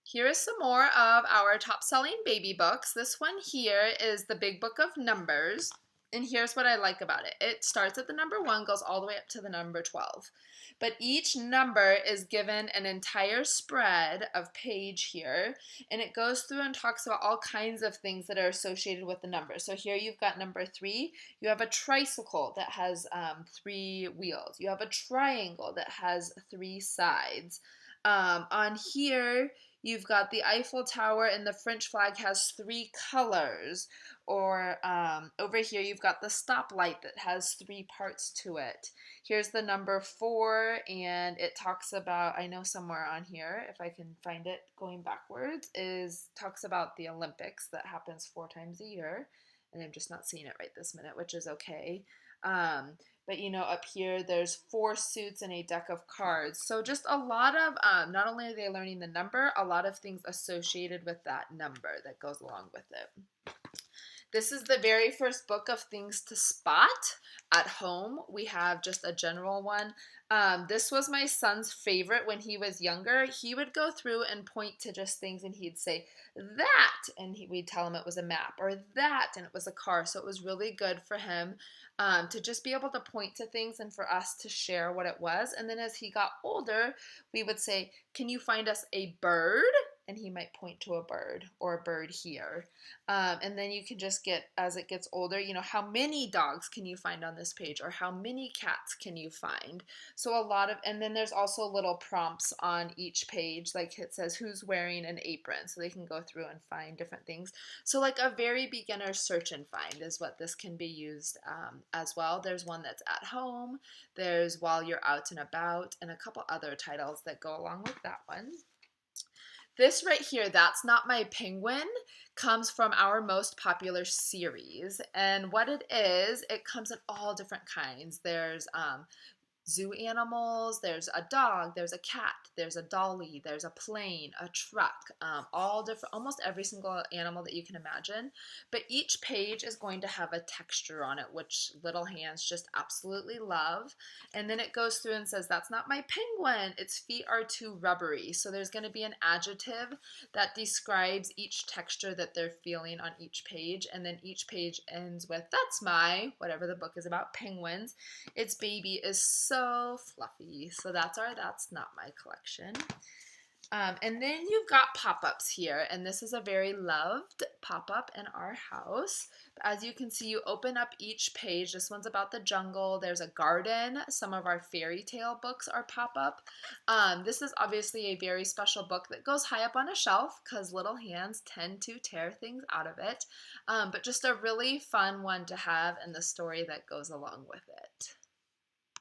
Here is some more of our top-selling baby books. This one here is the Big Book of Numbers. And here's what I like about it. It starts at the number 1, goes all the way up to the number 12. But each number is given an entire spread of page here. And it goes through and talks about all kinds of things that are associated with the number. So here you've got number 3. You have a tricycle that has 3 wheels. You have a triangle that has 3 sides. On here, you've got the Eiffel Tower and the French flag has 3 colors. Or over here, you've got the stoplight that has 3 parts to it. Here's the number 4, and it talks about, I know somewhere on here, if I can find it going backwards, talks about the Olympics that happens 4 times a year. And I'm just not seeing it right this minute, which is okay. But up here there's 4 suits and a deck of cards. So just a lot of, not only are they learning the number, a lot of things associated with that number that goes along with it. This is the very first book of things to spot at home. We have just a general one. This was my son's favorite when he was younger. He would go through and point to just things and he'd say, that, and we'd tell him it was a map, or that, and it was a car. So it was really good for him to just be able to point to things and for us to share what it was. And then as he got older, we would say, can you find us a bird? And he might point to a bird or a bird here. And then you can just get, as it gets older, how many dogs can you find on this page or how many cats can you find? So and then there's also little prompts on each page, like it says who's wearing an apron, so they can go through and find different things. So like a very beginner search and find is what this can be used as well. There's one that's at home, there's while you're out and about, and a couple other titles that go along with that one. This right here, That's Not My Penguin, comes from our most popular series. And what it is, it comes in all different kinds. There's zoo animals, there's a dog, there's a cat, there's a dolly, there's a plane, a truck, all different, almost every single animal that you can imagine. But each page is going to have a texture on it, which little hands just absolutely love. And then it goes through and says, that's not my penguin, its feet are too rubbery. So there's going to be an adjective that describes each texture that they're feeling on each page. And then each page ends with, that's my, whatever the book is about, penguins. Its baby is so fluffy. So that's That's Not My collection. And then you've got pop-ups here, and this is a very loved pop-up in our house. As you can see, you open up each page. This one's about the jungle. There's a garden. Some of our fairy tale books are pop-up. This is obviously a very special book that goes high up on a shelf because little hands tend to tear things out of it. But just a really fun one to have and the story that goes along with it.